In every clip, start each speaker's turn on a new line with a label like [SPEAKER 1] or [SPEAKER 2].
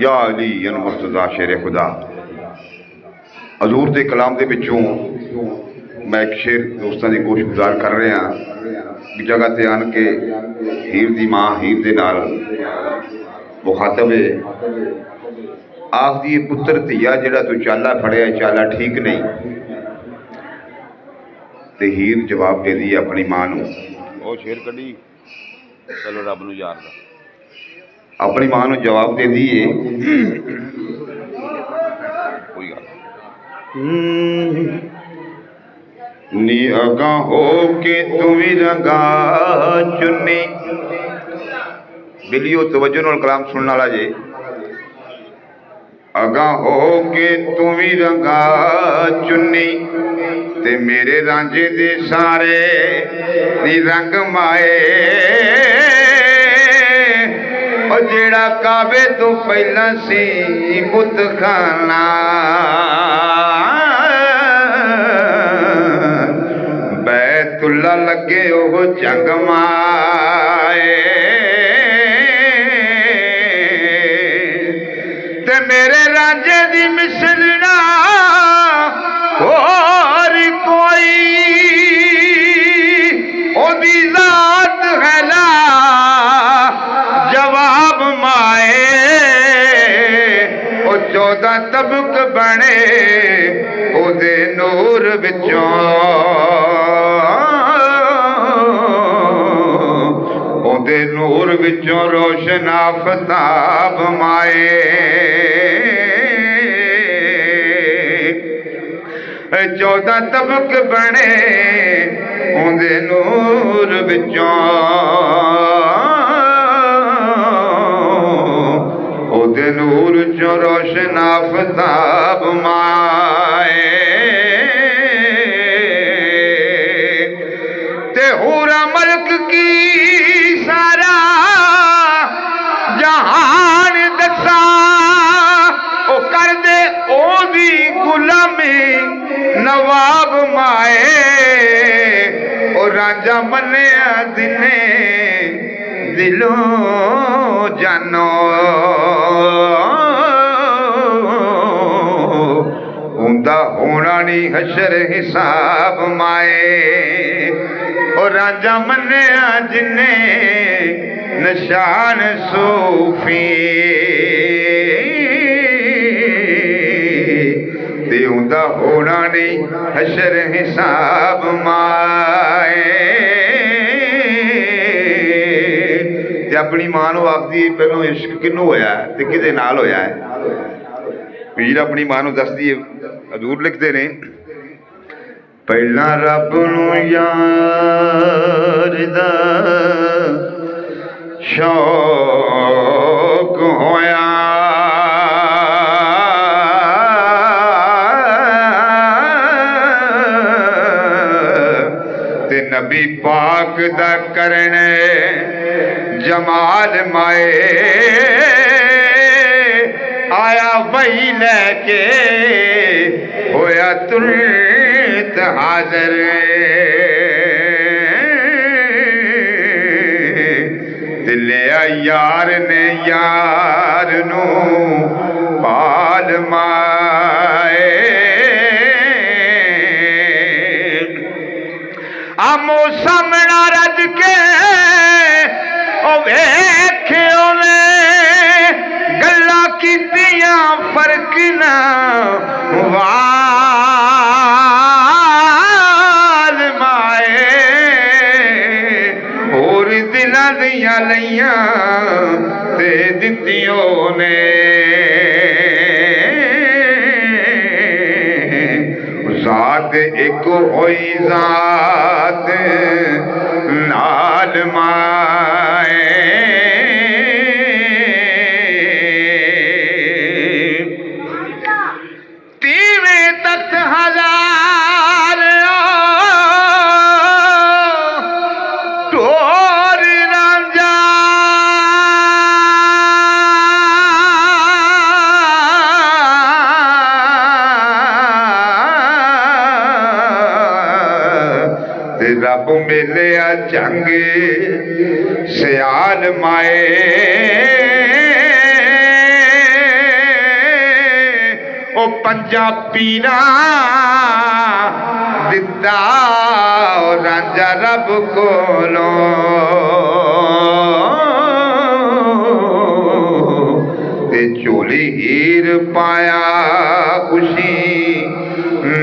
[SPEAKER 1] या अली अन मुर्तज़ा शेर खुदा। हजूर के कलाम के पिछों मैं एक शेर दोस्तों की गोश गुजार कर रहा कि जगह से आन के हीर की माँ हीर के नाल मुखातब है, आखदी पुत्र धिया जिहड़ा तू चाला फड़िया चाला ठीक नहीं। तो हीर जवाब दे दी अपनी माँ नूं, वो शेर कढ़ी चलो रब नूं यार दा, अपनी माँ नूं जवाब दे दी कोई गल नी अगा हो के तू भी रंगा चुन्नी। बिलियो तवज्जो नाल कलाम सुनने वाला जे, अगा हो के तू भी रंगा चुन्नी ते मेरे रांझे दे सारे नी रंग माए। और जेड़ा काबे तो पहला सी बुत खाना बैतुल्ला लगे वो जंग माए। ते मेरे रांझे दी मिसलना और कोई ओदी जात है ना जवाब माए। ओ 14 तबक बने ओदे नूर विचों, ओदे नूर विचों रोशन आफताब माए। 14 तबक बने ओदे नूर विचों, ओदे नूर चों रोशन आफताब माए। ते हूरा मल्क की सारा जहान दसा ओ कर दे ओदी गुलामी नवाब माए। ओ राजा मन्निया दिने दिलों जानो उंदा होना नहीं हशर हिसाब माए। और राजा मन्निया जिन्ने निशान सूफी ते उंदा होना नहीं हशर हिसाब माए। ते अपनी मां नूं आखदी पहलों इश्क किनू होया ते किदे नाल होया है। पीर अपनी मां नूं दसदी है, हजूर लिखते ने पहला रब नूं यार दा शौक होया ते नबी पाक दा करने जमाल माए। आया वही लैके होया तुरंत हाजर, दिलिया यार ने यार नू पाल माए। आमो सामना रज के वेख्यो ने गल्लां कीतियां फर्क ना वाल माए। और दिलां दियां लईयां ते दित्तियों ने जात एक होई जात नाल माए। तीवें तख्त हजार टोर रांझा ते रब मेले जंग सियाल माए। पंजा पीरा दिता रांझा रब कोलों ते झोली हीर पाया खुशी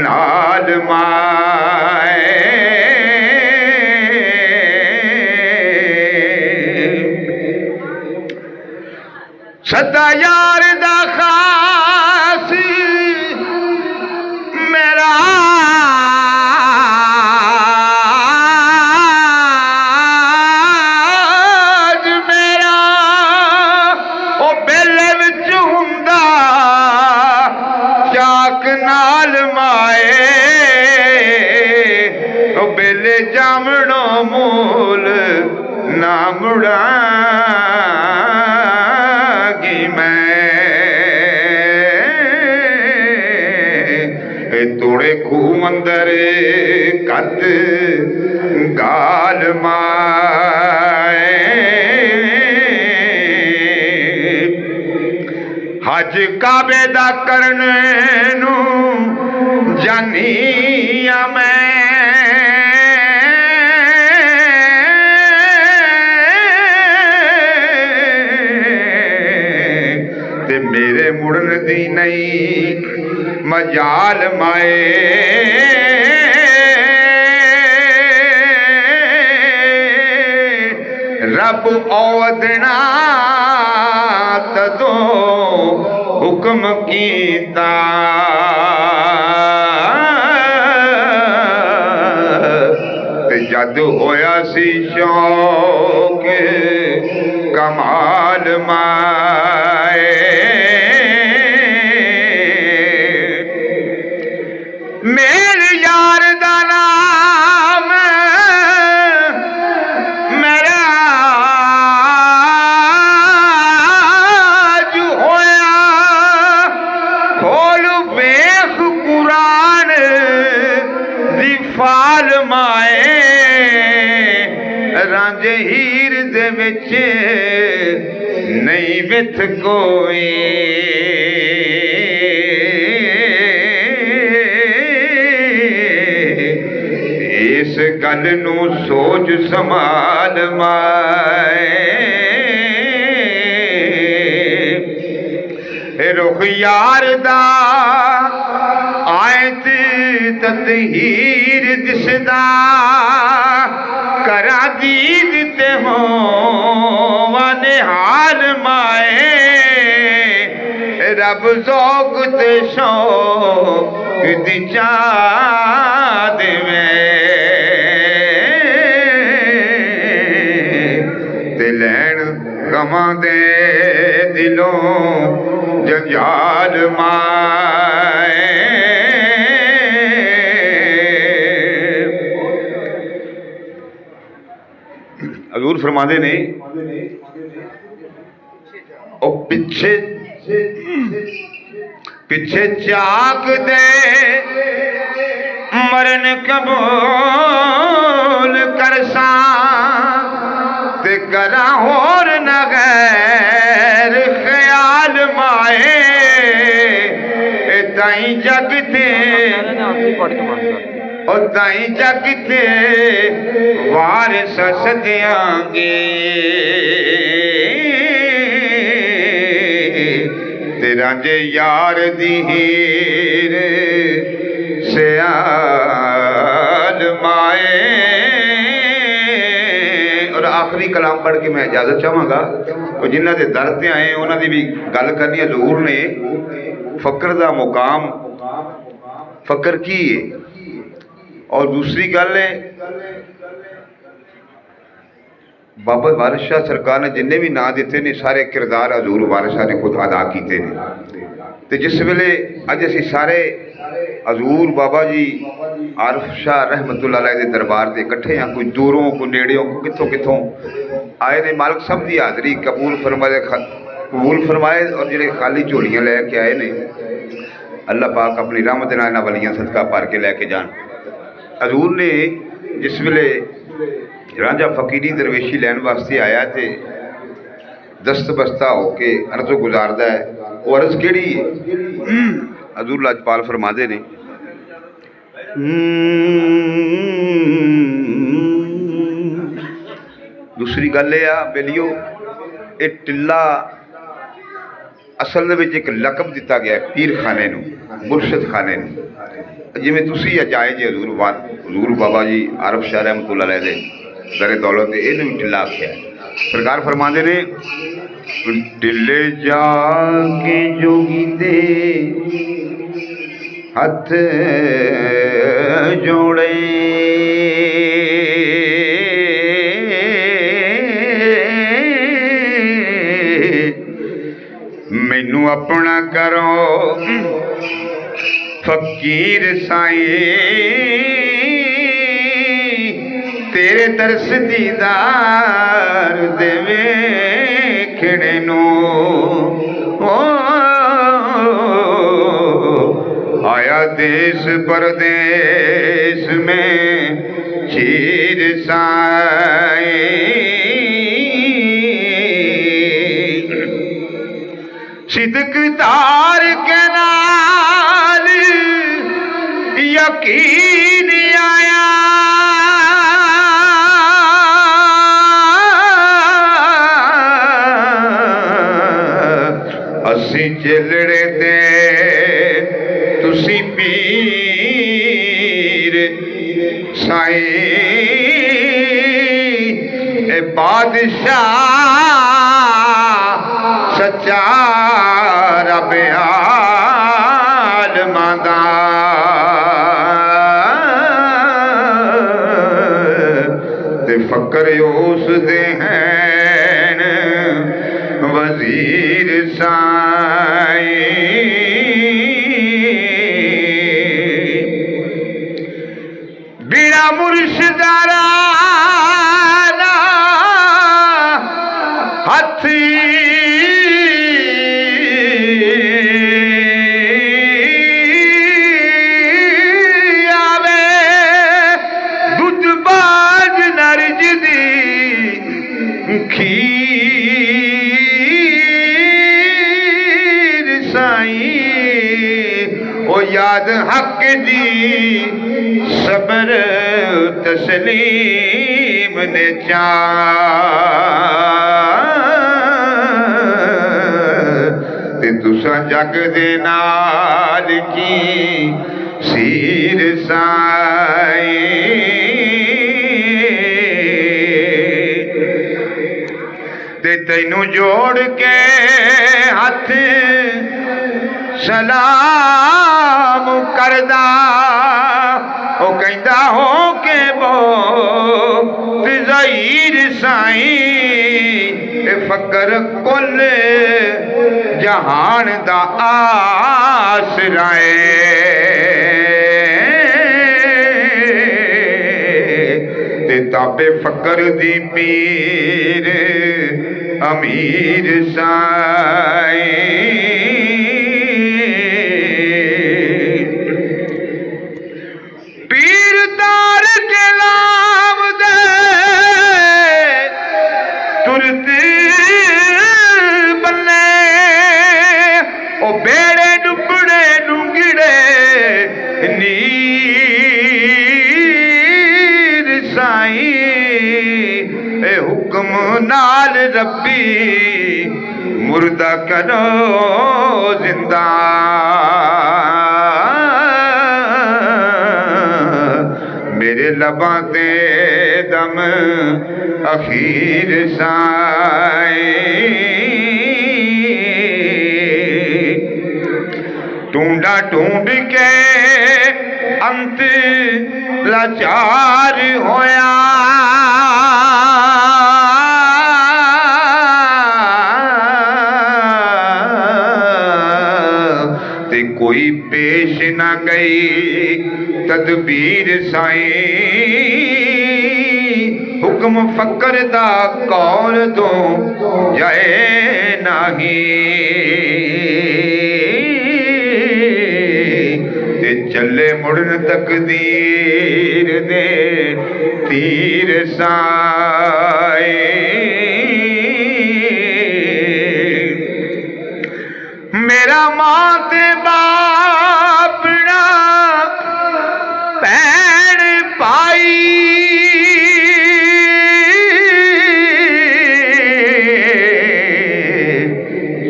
[SPEAKER 1] नाल माए सदा यार दा खास मेरा मेरा ओ बेले विच हुंदा चाक नाल माए ओ बेले जामणो मूल ना मुड़ा तोड़े खूह अंदर कत गाल माए हज काबे दा करने नू जानी आ मैं ते मेरे मुड़न दी नहीं मजाल माए रब औदना तदो हुक्म कीता ते जद होया सी शौक कमाल माए मेरे यार दा नाम मेरा जो होया खोल वेख कुरान दी फाल माए रांझे हीर दे विच नहीं विथ कोई इस गल नू सोच संभाल माए रुख यार दा आयत ततहीर दिसदा करा दीद ते हो वाने हाल माए रब ज़ौक़ ते शौक़ दी चा देवे लैन गवां दे दिलों जंजाल माए हजूर फरमाते ने ओ पिछे पिछे चाक दे मरन कबूल करसा ते करा होर न गैर ख्याल माए ताई जगते और ताई जगते वारिस सदियांगे तेरा जे यार दी हीर सियाल माए। और आखिरी कलाम पढ़ के मैं इजाजत चाहांगा और जिन्हों के दर से आए उन्होंने भी गल करनी हजूर ने फकर का मुकाम फकर की है और दूसरी गल है बाबा वारिस शाह सरकार ने जिन्हें भी नाम दिते ने सारे किरदार हजूर वारिस शाह ने खुद अदा किए हैं। तो जिस वेले अज असी सारे हजूर बाबा जी आरिफ शाह रहमतुल्लाह अलैह के दरबार से इकट्ठे हाँ, कोई दूरों कोई नेड़ियों कितों कितों आए ने। मालिक सब की हाज़री कबूल फरमाए और जो खाली झोलियाँ लैके आए ने अल्लाह पाक अपनी रहमत नाल इन्हां वलियां सदका भर के लैके जान। हजूर ने जिस वेले रांझा फकीरी दरवेशी लैन वास्ते आया तो दस्त बस्ता होके अर्ज़ गुजारदा है। वो अर्ज़ केड़ी है हजूर लाजपाल फरमाते ने दूसरी गल यह आ बेलियो, ये टिल्ला असल एक लकब दिता गया पीर खाने नूं, मुर्शद खाने नूं। जिवें तुसीं अज आए जी हजूर बाबा जी आरफ शाह रहमतुल्लाह अलैह दे दरे दौलत इहनूं भी टिल्ला आख्या। सरकार फरमाते ने टिल्ले जाके जोगी दे हथ जोड़े, मैनू अपना करो फकीर साईं, तेरे दरस दीदार देवे खिड़े नू। आया देश परदेश में चीर साईं, सिदक तार के नाल यकीन आया, असी चिलड़े दे तुसी पीर साईं, ए बादशाह सच्चा रब आलमां दा, ते फकर उस दे हैं वजीर साईं। बिना मुर्शदारा हथी खीर साईं, ओ याद हक दी सबर तस्लीम ने चा, ते तुसा जग दे नाल की सीर साईं, ते तैनू जोड़ के हथ सलाम करदा, ओ कहंदा हो के बो ज़हीर साईं, ए फकर कुल जहान दा आसरा ते ताबे फकर दी पीर अमीर साईं। पीर तार के लाम दे तुरते बन्ने, ओ बेड़े डुबड़े डूंगिड़े नीर साईं, ए हुक्म नाल रब्बी मुर्दा करो जिंदा, मेरे लबां ते दम अखीर साईं। ढूंढा ढूंढ के अंत लाचार होया, ते कोई पेश न गई तदबीर साईं, हुक्म फकर दा कौन दो जाए नहीं, ते चले मुड़न तकदीर दे तीर साईं। तेरा मां ते बाप ना भैन भाई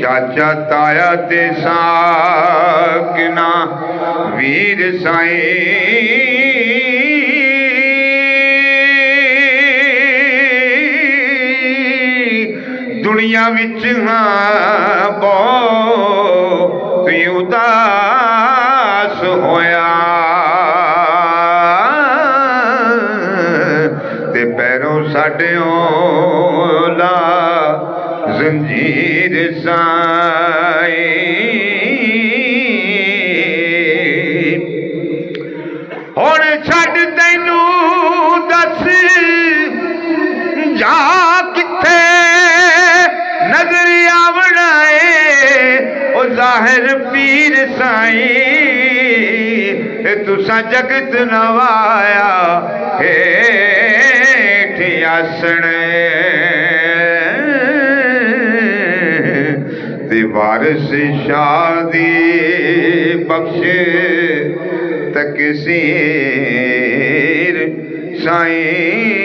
[SPEAKER 1] चाचा ताया ते साकना वीर साईं दुनिया विच हाँ बहुत उदास होया ते पैरों साडियों ला जंजीर साईं हुण छड्ड तैनू दस जा किथे नजर आवना ओ जाहिर पीर साईं तुसा जगत नवाया हेठ आसने ते वारिस शादी बख्शे तकसीर साईं